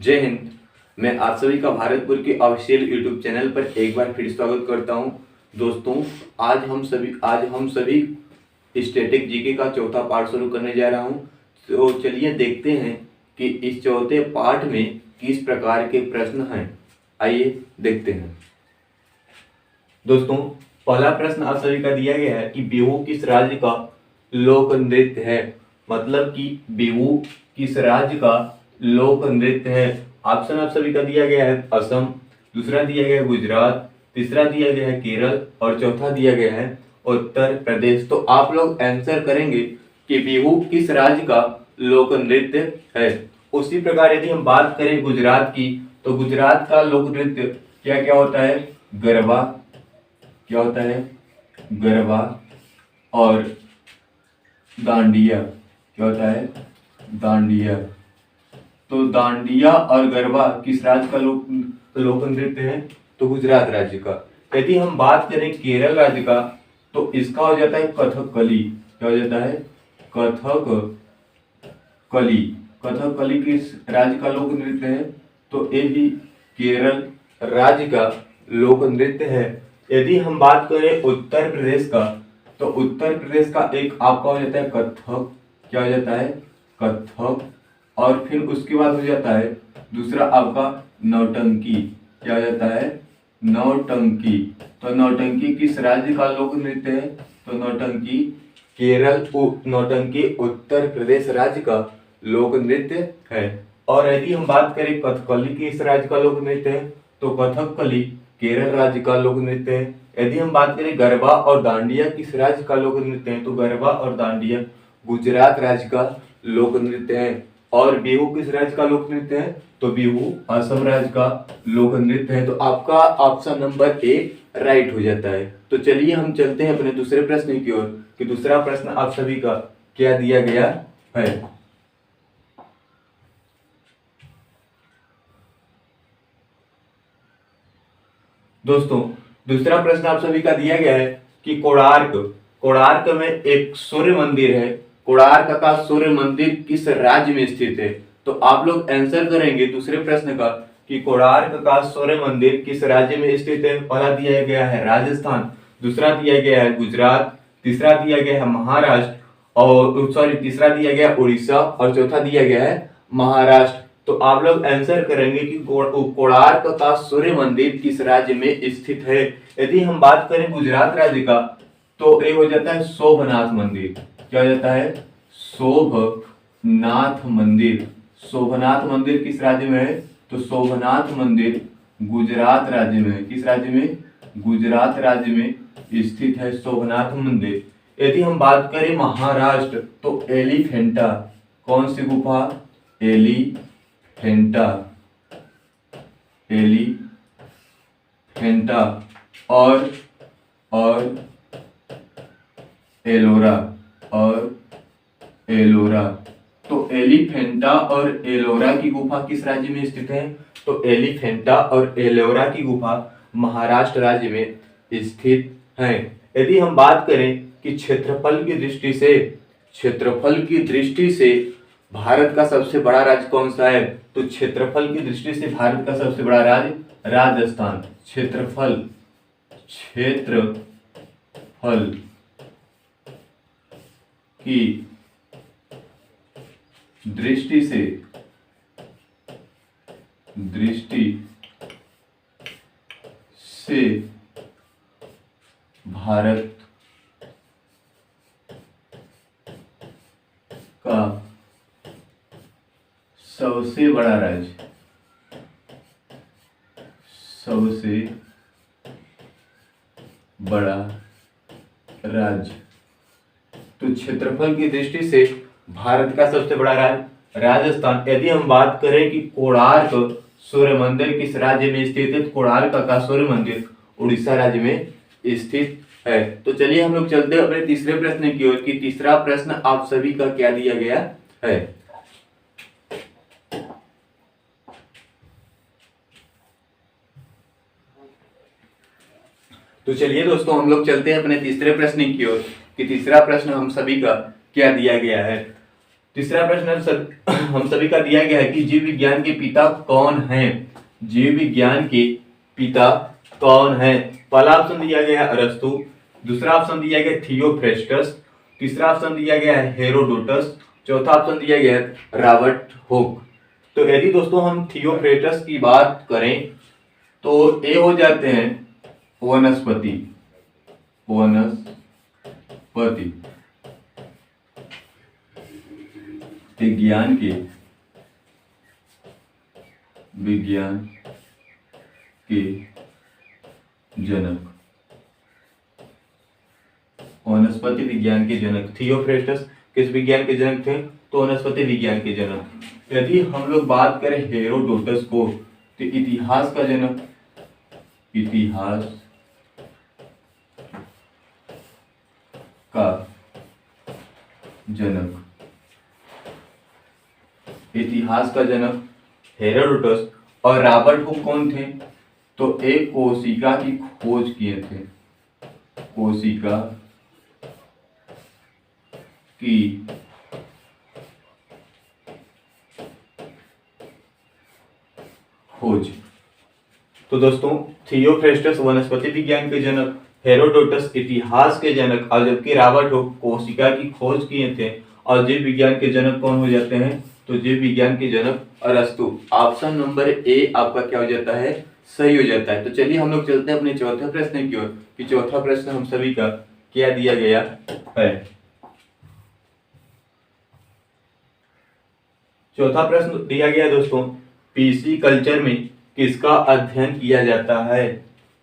जय हिंद। मैं आप सभी का भारतपुर के ऑफिशियल यूट्यूब चैनल पर एक बार फिर स्वागत करता हूं। दोस्तों, आज हम सभी स्टैटिक जीके का चौथा पार्ट शुरू करने जा रहा हूं। तो चलिए देखते हैं कि इस चौथे पार्ट में किस प्रकार के प्रश्न हैं। आइए देखते हैं। दोस्तों, पहला प्रश्न आप सभी का दिया गया है कि बिहू किस राज्य का लोक नृत्य है। मतलब कि बिहू किस राज्य का लोक नृत्य है। ऑप्शन आप सभी का दिया गया है असम, दूसरा दिया गया है गुजरात, तीसरा दिया गया है केरल और चौथा दिया गया है उत्तर प्रदेश। तो आप लोग आंसर करेंगे कि बिहू किस राज्य का लोक नृत्य है। उसी प्रकार यदि हम बात करें गुजरात की, तो गुजरात का लोक नृत्य क्या क्या होता है। गरबा, क्या होता है, गरबा और दांडिया, क्या होता है, दांडिया। तो दांडिया और गरबा किस राज्य का लोक नृत्य है, तो गुजरात राज्य का। यदि हम बात करें केरल राज्य का, तो इसका हो जाता है कथकली। क्या हो जाता है, कथकली। कथकली किस राज्य का लोक नृत्य है, तो ये भी केरल राज्य का लोक नृत्य है। यदि हम बात करें उत्तर प्रदेश का, तो उत्तर प्रदेश का एक आपका हो जाता है कथक। क्या हो जाता है, कथक। और फिर उसके बाद हो जाता है दूसरा आपका नौटंकी। क्या हो जाता है, नौटंकी। तो नौटंकी किस राज्य का लोक नृत्य है, तो नौटंकी नौटंकी उत्तर प्रदेश राज्य का लोक नृत्य है। और यदि हम बात करें कथकली किस राज्य का लोक नृत्य है, तो कथकली केरल राज्य का लोक नृत्य है। यदि हम बात करें गरबा और दांडिया किस राज्य का लोक नृत्य है, तो गरबा और दांडिया गुजरात राज्य का लोक नृत्य है। और बिहू किस राज्य का लोक नृत्य है, तो बिहू असम राज्य का लोक नृत्य है। तो आपका ऑप्शन नंबर ए राइट हो जाता है। तो चलिए हम चलते हैं अपने दूसरे प्रश्न की ओर कि दूसरा प्रश्न आप सभी का क्या दिया गया है। दोस्तों, दूसरा प्रश्न आप सभी का दिया गया है कि कोणार्क में एक सूर्य मंदिर है। कोणार्क का सूर्य मंदिर किस राज्य में स्थित है। तो आप लोग आंसर करेंगे दूसरे प्रश्न का कि कोणार्क का सूर्य मंदिर किस राज्य में स्थित है। पहला दिया गया है राजस्थान, दूसरा दिया गया है गुजरात, तीसरा दिया गया है महाराष्ट्र और तीसरा दिया गया उड़ीसा और चौथा दिया गया है महाराष्ट्र। तो आप लोग आंसर करेंगे कि कोणार्क का सूर्य मंदिर किस राज्य में स्थित है। यदि हम बात करें गुजरात राज्य का, तो ये हो जाता है सोमनाथ मंदिर। क्या हो जाता है, सोमनाथ मंदिर। सोमनाथ मंदिर किस राज्य में है, तो सोमनाथ मंदिर गुजरात राज्य में है। किस राज्य में, गुजरात राज्य में स्थित है सोमनाथ मंदिर। यदि हम बात करें महाराष्ट्र, तो एलिफेंटा, कौन सी गुफा, एलिफेंटा और एलोरा। तो एलिफेंटा और एलोरा की गुफा किस राज्य में स्थित है, तो एलिफेंटा और एलोरा की गुफा महाराष्ट्र राज्य में स्थित है। यदि हम बात करें कि क्षेत्रफल की दृष्टि से भारत का सबसे बड़ा राज्य कौन सा है, तो क्षेत्रफल की दृष्टि से भारत का सबसे बड़ा राज्य राजस्थान। क्षेत्रफल की दृष्टि से भारत का सबसे बड़ा राज्य तो क्षेत्रफल की दृष्टि से भारत का सबसे बड़ा राज्य राजस्थान। यदि हम बात करें कि कोणार्क सूर्य मंदिर किस राज्य में स्थित है, तो कोणार्क का सूर्य मंदिर उड़ीसा राज्य में स्थित है। तो चलिए हम लोग चलते हैं अपने तीसरे प्रश्न की ओर कि तीसरा प्रश्न आप सभी का क्या दिया गया है। तो चलिए दोस्तों, हम लोग चलते हैं अपने तीसरे प्रश्न की ओर कि तीसरा प्रश्न हम सभी का क्या दिया गया है। तीसरा प्रश्न हम सभी का दिया गया है कि जीव विज्ञान के पिता कौन हैं। जीव विज्ञान के पिता कौन हैं। पहला ऑप्शन दिया गया है अरस्तु, दूसरा ऑप्शन दिया गया थियोफ्रेस्टस, तीसरा ऑप्शन दिया गया है हेरोडोटस, चौथा ऑप्शन दिया गया है रॉबर्ट हुक। तो यदि दोस्तों हम थियोफ्रेस्टस की बात करें तो ये हो जाते हैं वनस्पति विज्ञान के जनक, वनस्पति विज्ञान के जनक। थियोफ्रेस्टस किस विज्ञान के जनक थे? तो वनस्पति विज्ञान के जनक। यदि हम लोग बात करें हेरोडोटस को तो इतिहास का जनक, इतिहास का जनक हेरोडोटस। और रॉबर्ट हुक कौन थे? तो एक कोशिका की खोज किए थे, कोशिका की खोज। तो दोस्तों थियोफ्रेस्टस वनस्पति विज्ञान के जनक, हेरोडोटस इतिहास के जनक और जबकि रॉबर्ट हुक कोशिका की खोज किए थे। और जीव विज्ञान के जनक कौन हो जाते हैं? तो जीव विज्ञान के जनक अरस्तु। ऑप्शन नंबर ए आपका क्या हो जाता है? सही हो जाता है। तो चलिए हम लोग चलते हैं अपने चौथे प्रश्न की ओर कि चौथा प्रश्न हम सभी का क्या दिया गया है। चौथा प्रश्न दिया गया दोस्तों, पीसी कल्चर में किसका अध्ययन किया जाता है?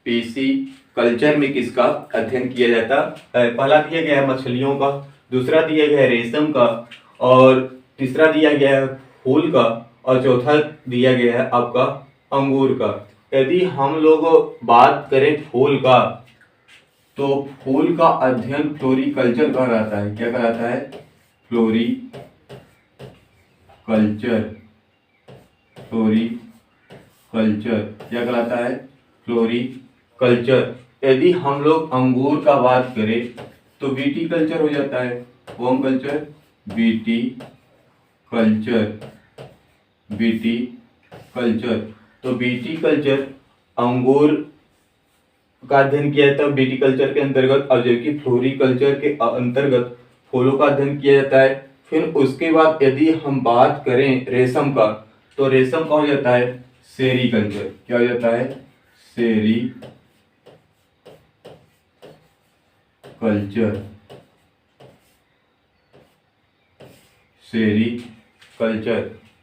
पीसी कल्चर में किसका अध्ययन किया जाता है? पहला दिया गया है मछलियों का, दूसरा दिया गया है रेशम का, और तीसरा दिया गया है फूल का, और चौथा दिया गया है आपका अंगूर का। यदि हम लोग बात करें फूल का तो फूल का अध्ययन फ्लोरिकल्चर कहलाता है। क्या कहलाता है? फ्लोरिकल्चर क्या कहलाता है? फ्लोरिकल्चर। यदि हम लोग अंगूर का बात करें तो विटीकल्चर हो जाता है। कौन कल्चर? विटीकल्चर। तो विटीकल्चर अंगूर का अध्ययन किया जाता है विटीकल्चर के अंतर्गत, और जबकि फ्लोरिकल्चर के अंतर्गत फूलों का अध्ययन किया जाता है। फिर उसके बाद यदि हम बात करें रेशम का तो रेशम का हो जाता है सेरीकल्चर। क्या हो जाता है? सेरीकल्चर।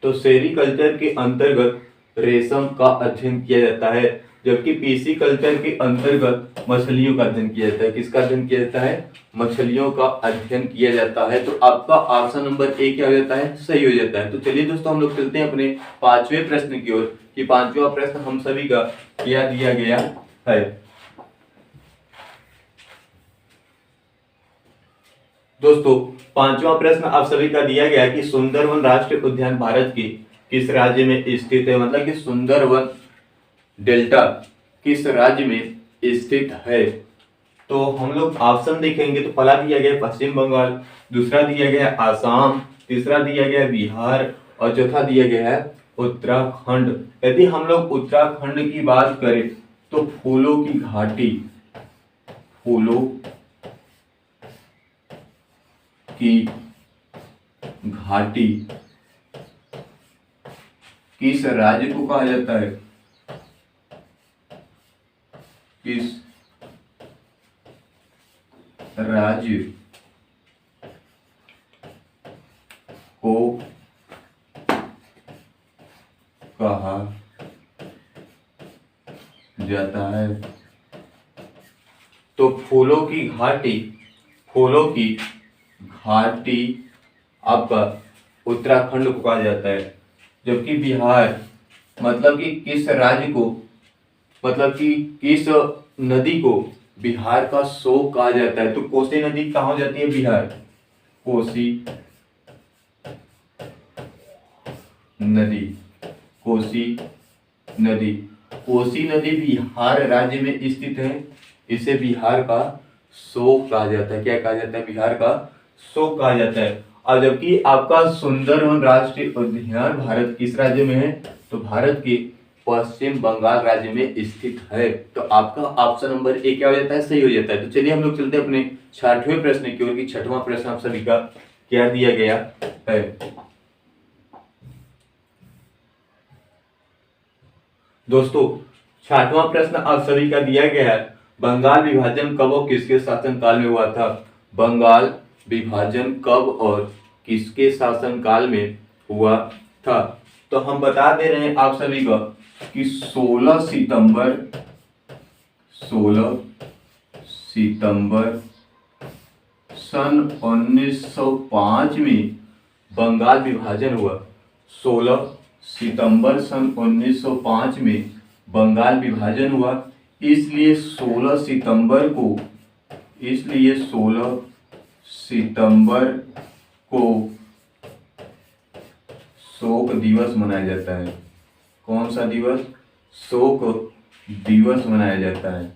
तो सेरीकल्चर के अंतर्गत रेशम का अध्ययन किया जाता है, जबकि पीसी कल्चर के अंतर्गत मछलियों का अध्ययन किया जाता है। किसका अध्ययन किया जाता है? मछलियों का अध्ययन किया जाता है। तो आपका ऑप्शन नंबर ए क्या हो जाता है? सही हो जाता है। तो चलिए दोस्तों हम लोग चलते हैं अपने पांचवें प्रश्न की ओर कि पांचवा प्रश्न हम सभी का क्या दिया गया है। दोस्तों पांचवा प्रश्न आप सभी का दिया गया है कि सुंदरवन राष्ट्रीय उद्यान भारत की किस राज्य में स्थित है? मतलब कि सुंदरवन डेल्टा किस राज्य में स्थित है? तो हम लोग ऑप्शन देखेंगे तो पहला दिया गया पश्चिम बंगाल, दूसरा दिया गया आसाम, तीसरा दिया गया बिहार, और चौथा दिया गया है उत्तराखंड। यदि हम लोग उत्तराखंड की बात करें तो फूलों की घाटी किस राज्य को कहा जाता है? किस राज्य को कहा जाता है? तो फूलों की घाटी आपका उत्तराखंड को कहा जाता है, जबकि बिहार मतलब कि किस राज्य को, मतलब कि किस नदी को बिहार का शोक कहा जाता है? तो कोसी नदी कहाँ हो जाती है? बिहार। कोसी नदी बिहार राज्य में स्थित है। इसे बिहार का शोक कहा जाता है। क्या कहा जाता है? बिहार का शोक कहा जाता है। और जबकि आपका सुंदरवन राष्ट्रीय उद्यान भारत किस राज्य में है? तो भारत के पश्चिम बंगाल राज्य में स्थित है। तो आपका ऑप्शन नंबर ए क्या हो जाता है? सही हो जाता है। तो चलिए हम लोग चलते हैं अपने 60वें प्रश्न की ओर कि 6वां प्रश्न आप सभी का क्या दिया गया है। दोस्तों 60वां प्रश्न आप सभी का दिया गया है, बंगाल विभाजन कब और किसके शासनकाल में हुआ था? बंगाल विभाजन कब और किसके शासनकाल में हुआ था? तो हम बता दे रहे हैं आप सभी को कि 16 सितंबर सन 1905 में बंगाल विभाजन हुआ। 16 सितंबर सन 1905 में बंगाल विभाजन हुआ। इसलिए 16 सितंबर को शोक दिवस मनाया जाता है। कौन सा दिवस? शोक दिवस मनाया जाता है।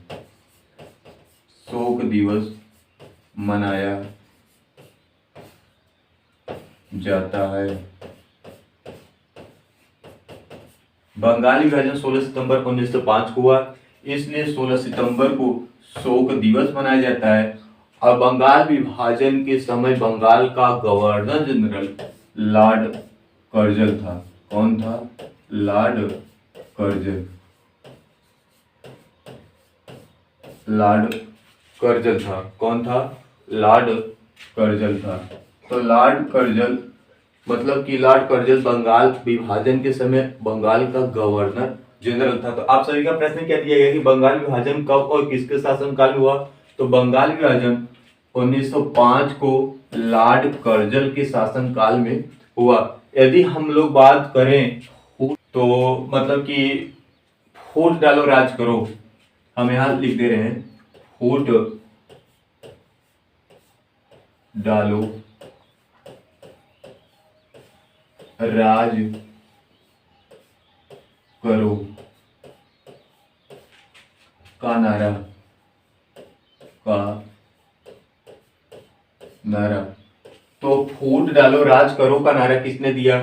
शोक दिवस मनाया जाता है। बंगाल विभाजन 16 सितंबर 1905 को हुआ, इसलिए 16 सितंबर को शोक दिवस मनाया जाता है। और बंगाल विभाजन के समय बंगाल का गवर्नर जनरल लॉर्ड कर्जन था। कौन था? Lord Curzon. लॉर्ड कर्जन था। कौन था? लॉर्ड कर्जन था। तो लॉर्ड कर्जन मतलब कि लॉर्ड कर्जन बंगाल विभाजन के समय बंगाल का गवर्नर जनरल था। तो आप सभी का प्रश्न क्या दिया गया कि बंगाल विभाजन कब और किसके शासनकाल में हुआ? तो बंगाल विभाजन 1905 को लॉर्ड कर्जन के शासनकाल में हुआ। यदि हम लोग बात करें तो मतलब कि फूट डालो राज करो, हम यहां लिख दे रहे हैं फूट डालो राज करो का नारा तो फूट डालो राज करो का नारा किसने दिया?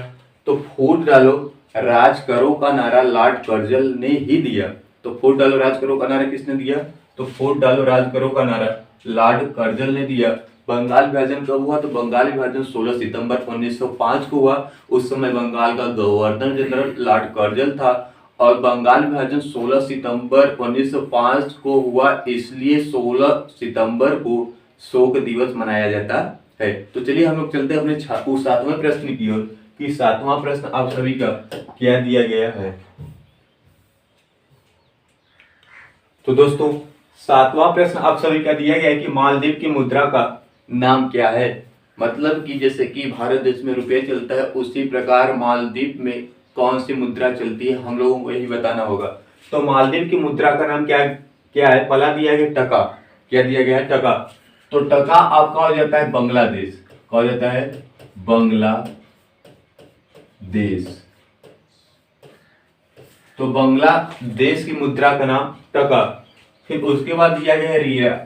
तो फूट डालो राज करो का नारा लॉर्ड कर्जन ने ही दिया। तो फूट डालो राज करो का नारा किसने दिया? तो फूट डालो राज करो का नारा लॉर्ड कर्जन ने दिया। बंगाल विभाजन कब हुआ? तो बंगाल विभाजन 16 सितंबर 1905 को हुआ। उस समय बंगाल का गवर्नर जनरल लॉर्ड कर्जन था। और बंगाल विभाजन 16 सितंबर 1905 को हुआ, इसलिए 16 सितंबर को शोक दिवस मनाया जाता है। तो चलिए हम लोग चलते हैं अपने 7वें प्रश्न की ओर कि 7वां प्रश्न आप सभी का क्या दिया गया है। तो दोस्तों 7वां प्रश्न आप सभी का दिया गया है कि मालदीव की मुद्रा का नाम क्या है? मतलब कि जैसे कि भारत देश में रुपये चलता है, उसी प्रकार मालदीव में कौन सी मुद्रा चलती है, हम लोगों को यही बताना होगा। तो मालदीव की मुद्रा का नाम क्या है? पहला दिया गया टका। क्या दिया गया है? टका। तो टका आपका हो जाता है बांग्लादेश। क्या हो जाता है? बांग्लादेश। तो बांग्लादेश की मुद्रा का नाम टका। फिर उसके बाद दिया गया है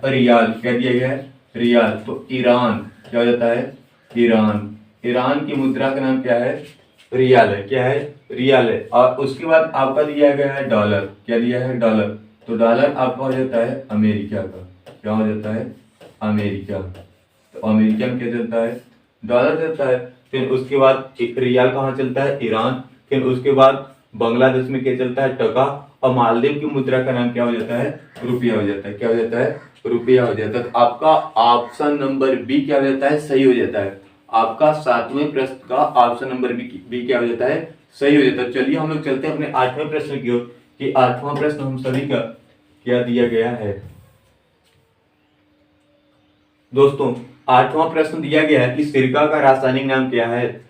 रियाल। क्या दिया गया है? रियाल। तो ईरान क्या हो जाता है? ईरान की मुद्रा का नाम क्या है? रियाल है। क्या है? रियाल है। और उसके बाद आपका दिया गया है डॉलर। क्या दिया है? डॉलर। तो डॉलर आपका हो जाता है अमेरिका का। क्या हो जाता है? अमेरिका। तो अमेरिका में क्या चलता है? डॉलर चलता है। फिर उसके बाद रियाल कहाँ चलता है? ईरान। फिर उसके बाद बांग्लादेश में क्या चलता है? टका। और मालदीव की मुद्रा का नाम क्या हो जाता है? रुपया हो जाता है। क्या हो जाता है? रुपया हो जाता है। तो आपका ऑप्शन नंबर बी क्या हो जाता है? सही हो जाता है। आपका 7वें प्रश्न का ऑप्शन नंबर बी क्या हो जाता है? सही हो जाता है। चलिए हम लोग चलते हैं अपने 8वें प्रश्न की ओर कि 8वां प्रश्न हम सभी का क्या दिया गया है। दोस्तों 8वां प्रश्न दिया गया है कि सिरका का रासायनिक नाम क्या है?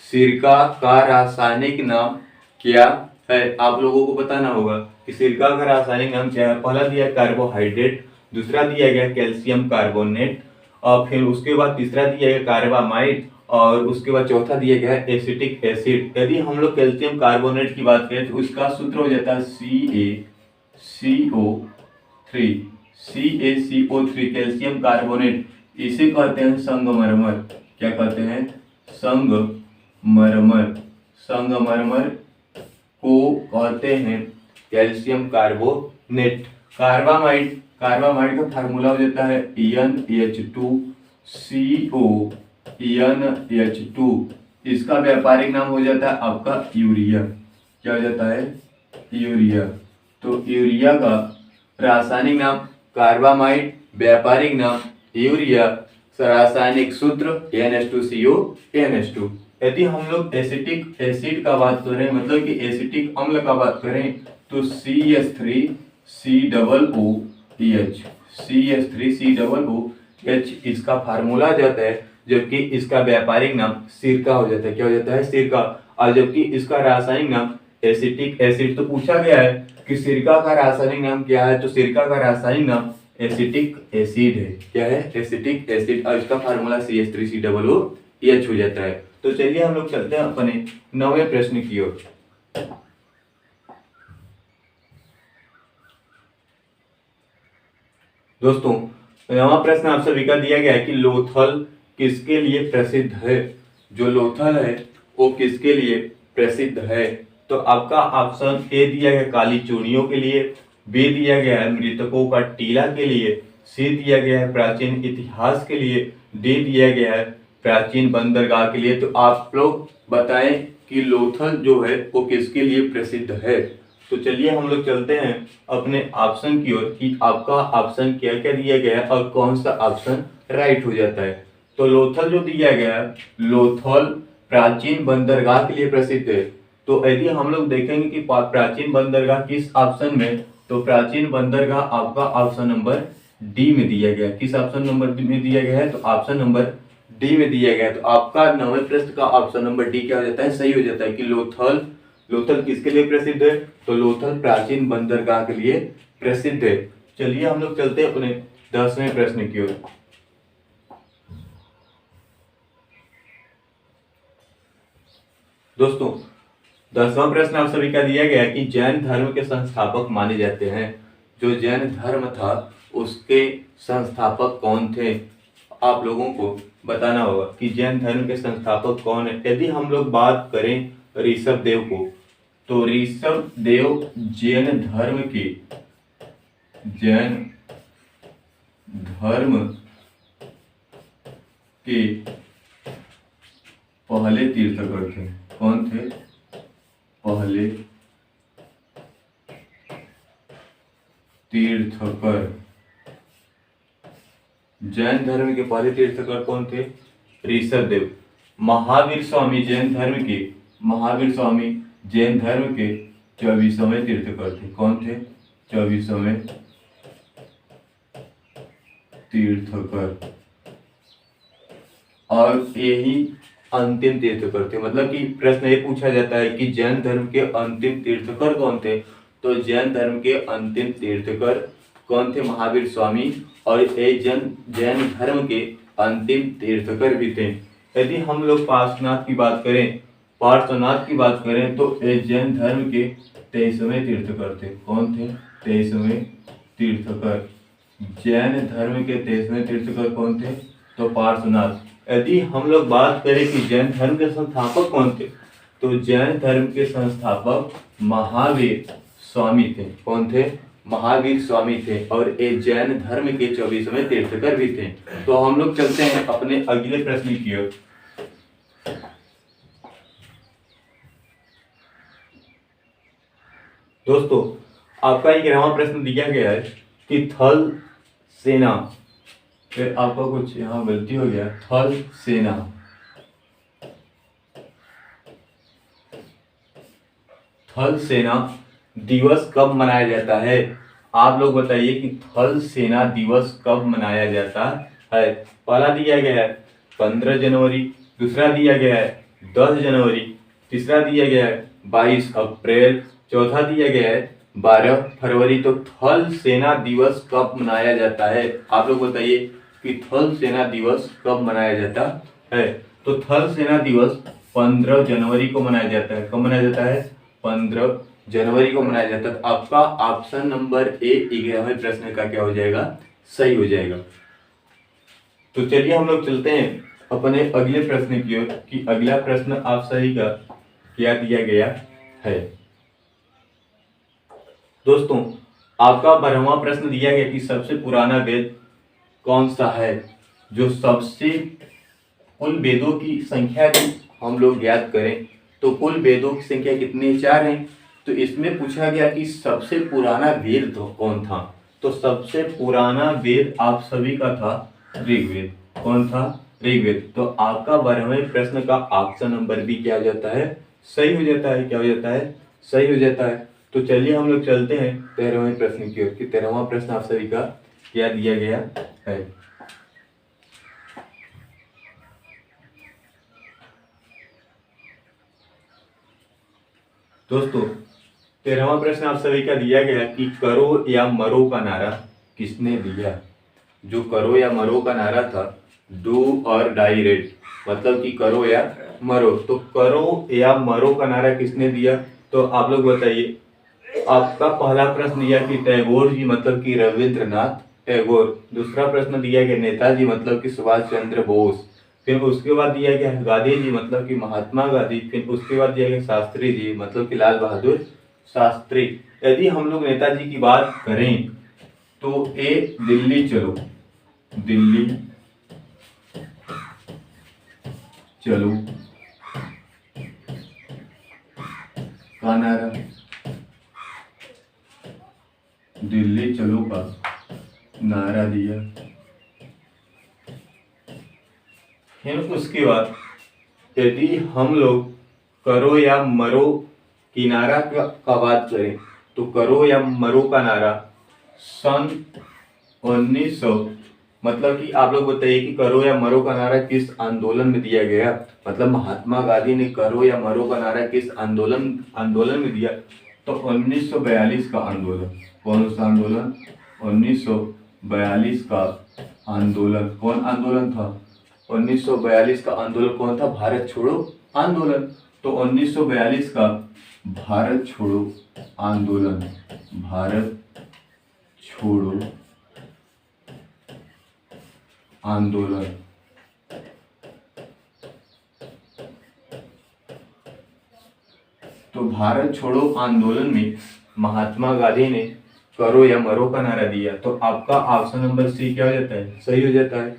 सिरका का रासायनिक नाम क्या है? आप लोगों को बताना होगा कि सिरका का रासायनिक नाम क्या है। पहला दिया है कार्बोहाइड्रेट, दूसरा दिया गया कैल्शियम कार्बोनेट, और फिर उसके बाद तीसरा दिया गया कार्बामाइड, और उसके बाद चौथा दिया गया है एसिटिक एसिड। यदि हम लोग कैल्शियम कार्बोनेट की बात करें तो उसका सूत्र हो जाता है CaCO3 कैल्शियम कार्बोनेट। इसे कहते हैं संगमरमर। क्या कहते हैं? संगमरमर को कहते हैं कैल्शियम कार्बोनेट। कार्बामाइड का फार्मूला हो जाता है NH2CO। इसका व्यापारिक नाम हो जाता है आपका यूरिया। क्या हो जाता है? यूरिया। तो यूरिया का रासायनिक नाम कार्बामाइड, व्यापारिक नाम यूरिया, रासायनिक सूत्र NH2CO NH2। यदि हम लोग एसिटिक एसिड का बात करें, मतलब कि एसिटिक अम्ल का बात करें, तो CH3COOH इसका फार्मूला जाता है, जबकि इसका व्यापारिक नाम सिरका हो जाता है। क्या हो जाता है? सिरका। और जबकि इसका रासायनिक नाम एसिटिक एसिड। तो पूछा गया है कि सिरका का रासायनिक नाम क्या है, तो सिरका का रासायनिक नाम एसिटिक एसिड है। क्या है? Acetic acid. और इसका फार्मूला CH3COOH हो जाता है। तो चलिए हम लोग चलते हैं अपने 9वें प्रश्न की ओर। दोस्तों, 9वां प्रश्न आप सभी का दिया गया है कि लोथल किसके लिए प्रसिद्ध है। जो लोथल है वो किसके लिए प्रसिद्ध है? तो आपका ऑप्शन ए दिया गया काली चूड़ियों के लिए, बी दिया गया है मृतकों का टीला के लिए, सी दिया गया है प्राचीन इतिहास के लिए, डी दिया गया है प्राचीन बंदरगाह के लिए। तो आप लोग बताएं कि लोथल जो है वो किसके लिए प्रसिद्ध है। तो चलिए हम लोग चलते हैं अपने ऑप्शन की ओर कि आपका ऑप्शन क्या क्या दिया गया है और कौन सा ऑप्शन राइट हो जाता है। तो लोथल जो दिया गया है, लोथल प्राचीन बंदरगाह के लिए प्रसिद्ध है। तो यदि हम लोग देखेंगे कि प्राचीन बंदरगाह किस ऑप्शन में, तो प्राचीन बंदरगाह आपका ऑप्शन नंबर डी में दिया गया है। किस ऑप्शन नंबर में दिया गया है? तो ऑप्शन नंबर डी में दिया गया है। तो आपका 9वें प्रश्न का ऑप्शन नंबर डी क्या हो जाता है? सही हो जाता है कि लोथल किसके लिए प्रसिद्ध है? तो लोथल प्राचीन बंदरगाह के लिए प्रसिद्ध है। चलिए हम लोग चलते हैं अपने 10वें प्रश्न की ओर। दोस्तों, 10वां प्रश्न आप सभी का दिया गया है कि जैन धर्म के संस्थापक माने जाते हैं। जो जैन धर्म था उसके संस्थापक कौन थे? आप लोगों को बताना होगा कि जैन धर्म के संस्थापक कौन है। यदि हम लोग बात करें ऋषभ देव को, तो ऋषभ देव जैन धर्म के पहले तीर्थकर थे। कौन थे? पहले तीर्थकर। जैन धर्म के पहले तीर्थकर कौन थे? ऋषभ देव। महावीर स्वामी जैन धर्म के 24वें तीर्थकर थे। कौन थे? 24वें तीर्थकर। और यही अंतिम तीर्थकर थे। मतलब कि प्रश्न ये पूछा जाता है कि जैन धर्म के अंतिम तीर्थकर कौन थे। तो जैन धर्म के अंतिम तीर्थकर कौन थे? महावीर स्वामी। और ये जैन धर्म के अंतिम तीर्थकर भी थे। यदि हम लोग पार्श्वनाथ की बात करें तो ये जैन धर्म के 23वें तीर्थकर थे। कौन थे? 23वें तीर्थकर। जैन धर्म के 23वें तीर्थकर कौन थे? तो पार्श्वनाथ। यदि हम लोग बात करें कि जैन धर्म के संस्थापक कौन थे, तो जैन धर्म के संस्थापक महावीर स्वामी थे। कौन थे? महावीर स्वामी थे। और ये जैन धर्म के 24वें तीर्थकर भी थे। तो हम लोग चलते हैं अपने अगले प्रश्न की ओर। दोस्तों, आपका 11वां प्रश्न दिया गया है कि थल सेना, फिर आपका कुछ यहाँ गलती हो गया, थल सेना दिवस कब मनाया जाता है? आप लोग बताइए कि थल सेना दिवस कब मनाया जाता है। पहला दिया गया है 15 जनवरी, दूसरा दिया गया है 10 जनवरी, तीसरा दिया गया है 22 अप्रैल, चौथा दिया गया है 12 फरवरी। तो थल सेना दिवस कब मनाया जाता है? आप लोग बताइए कि थल सेना दिवस कब मनाया जाता है। तो थल सेना दिवस 15 जनवरी को मनाया जाता है। कब मनाया जाता है? 15 जनवरी को मनाया जाता है। तो आपका ऑप्शन नंबर ए 11वें प्रश्न का क्या हो जाएगा? सही हो जाएगा। तो चलिए हम लोग चलते हैं अपने अगले प्रश्न की ओर कि अगला प्रश्न आप सभी का क्या दिया गया है। दोस्तों, आपका 12वां प्रश्न दिया गया कि सबसे पुराना वेद कौन सा है। जो सबसे कुल वेदों की संख्या की हम लोग याद करें तो कुल वेदों की संख्या कितनी, 4 हैं। तो इसमें पूछा गया कि सबसे पुराना वेद कौन था। तो सबसे पुराना वेद आप सभी का था ऋग्वेद। कौन था? ऋग्वेद। तो आपका 12वें प्रश्न का ऑप्शन नंबर बी क्या हो जाता है? सही हो जाता है। क्या हो जाता है? सही हो जाता है। तो चलिए हम लोग चलते हैं 13वें प्रश्न की ओर कि 13वां प्रश्न आप सभी का क्या दिया गया है। दोस्तों, 13वां प्रश्न आप सभी का दिया गया कि करो या मरो का नारा किसने दिया। जो करो या मरो का नारा था, डू और डाई रेड, मतलब कि करो या मरो। तो करो या मरो का नारा किसने दिया? तो आप लोग बताइए। आपका पहला प्रश्न दिया कि टैगोर जी, मतलब कि रविंद्रनाथ टैगोर। दूसरा प्रश्न दिया गया नेताजी, मतलब कि सुभाष चंद्र बोस। फिर उसके बाद दिया गया गांधी जी, मतलब कि महात्मा गांधी। फिर उसके बाद दिया गया शास्त्री जी, मतलब कि लाल बहादुर शास्त्री। यदि हम लोग नेताजी की बात करें तो ए दिल्ली चलो, दिल्ली चलो का नारा, दिल्ली चलो का नारा दिया। फिर उसके बाद यदि हम लोग करो या मरो की नारा का बात करें तो करो या मरो का नारा सन 1900, मतलब कि आप लोग बताइए कि करो या मरो का नारा किस आंदोलन में दिया गया। मतलब महात्मा गांधी ने करो या मरो का नारा किस आंदोलन में दिया। तो 1942 का आंदोलन। कौन सा आंदोलन? 1942 का आंदोलन। कौन आंदोलन था? 1942 का आंदोलन कौन था? भारत छोड़ो आंदोलन। तो 1942 का भारत छोड़ो आंदोलन, भारत छोड़ो आंदोलन। तो भारत छोड़ो आंदोलन में महात्मा गांधी ने करो या मरो का नारा दिया। तो आपका ऑप्शन नंबर सी क्या हो जाता है? सही हो जाता है।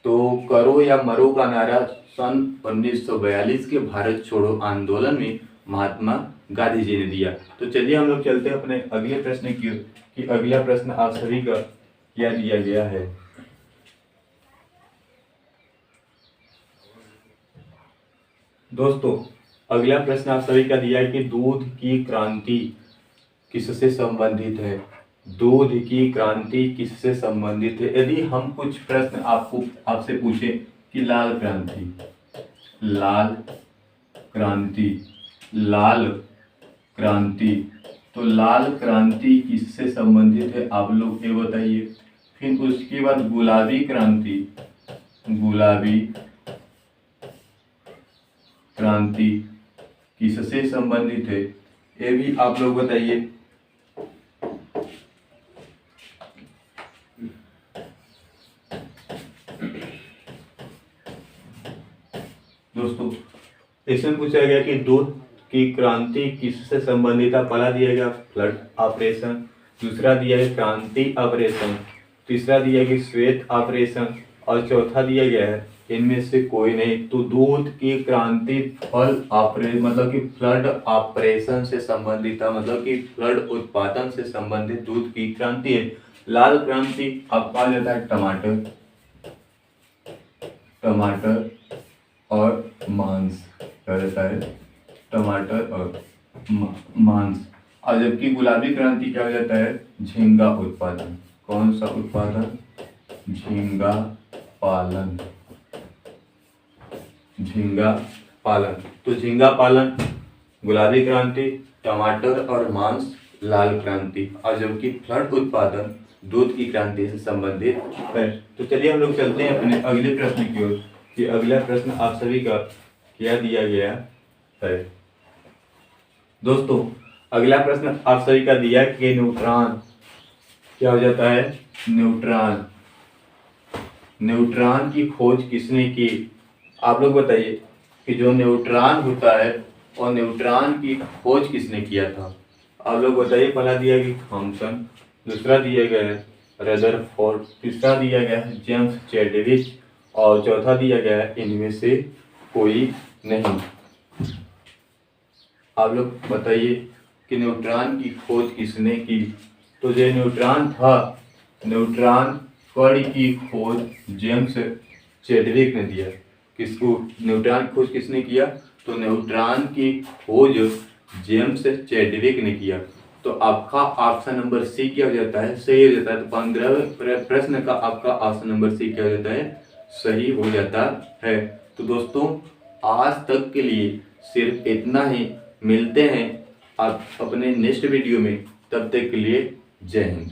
तो करो या मरो का नारा सन 1942 के भारत छोड़ो आंदोलन में महात्मा गांधी जी ने दिया। तो चलिए हम लोग चलते हैं अपने अगले प्रश्न की ओर कि अगला प्रश्न आप सभी का क्या दिया गया है। दोस्तों, अगला प्रश्न आप सभी का दिया है कि दूध की क्रांति किससे संबंधित है। दूध की क्रांति किससे संबंधित है। यदि हम कुछ प्रश्न आपसे पूछे कि लाल क्रांति, लाल क्रांति, लाल क्रांति, तो लाल क्रांति किससे संबंधित है आप लोग ये बताइए। फिर उसके बाद गुलाबी क्रांति, गुलाबी क्रांति किससे संबंधित है ये भी आप लोग बताइए। दोस्तों, इसमें पूछा गया कि दूध की क्रांति किससे संबंधित है। पहला दिया गया फ्लड ऑपरेशन, दूसरा दिया है क्रांति ऑपरेशन, तीसरा दिया गया श्वेत ऑपरेशन और चौथा दिया गया है इनमें से कोई नहीं। तो दूध की क्रांति फल ऑपरेशन, मतलब कि फ्लड ऑपरेशन से संबंधित है, मतलब कि फ्लड उत्पादन से संबंधित दूध की क्रांति है। लाल क्रांति आपका आ जाता है टमाटर, टमाटर और मांस क्या रहता है? टमाटर और मांस। और जबकि गुलाबी क्रांति क्या हो जाता है? झींगा उत्पादन। कौन सा उत्पादन? झींगा पालन, झींगा पालन। तो झींगा पालन गुलाबी क्रांति, टमाटर और मांस लाल क्रांति, और जबकि फ्लड उत्पादन दूध की क्रांति से संबंधित है। तो चलिए हम लोग चलते हैं अपने अगले प्रश्न की ओर कि अगला प्रश्न आप सभी का क्या दिया गया है। दोस्तों, अगला प्रश्न आप सभी का दिया कि न्यूट्रॉन क्या हो जाता है? न्यूट्रॉन, न्यूट्रॉन की खोज किसने की? आप लोग बताइए कि जो न्यूट्रॉन होता है और न्यूट्रॉन की खोज किसने किया था। आप लोग बताइए। पहला दिया गया थॉमसन, दूसरा दिया गया है रदरफोर्ड, तीसरा दिया गया है जेम्स चैडविक और चौथा दिया गया है इनमें से कोई नहीं। आप लोग बताइए कि न्यूट्रॉन की खोज किसने की। तो जो न्यूट्रॉन था, न्यूट्रॉन कण की खोज जेम्स चैडविक ने दिया। किसको न्यूट्रॉन की खोज किसने किया। तो न्यूट्रॉन की खोज जेम्स चैडविक ने किया। तो आपका ऑप्शन नंबर सी क्या हो जाता है, सही हो जाता है। तो 15वें प्रश्न का आपका ऑप्शन नंबर सी क्या हो जाता है, सही हो जाता है। तो दोस्तों आज तक के लिए सिर्फ इतना ही। मिलते हैं आप अपने नेक्स्ट वीडियो में, तब तक के लिए जय हिंद।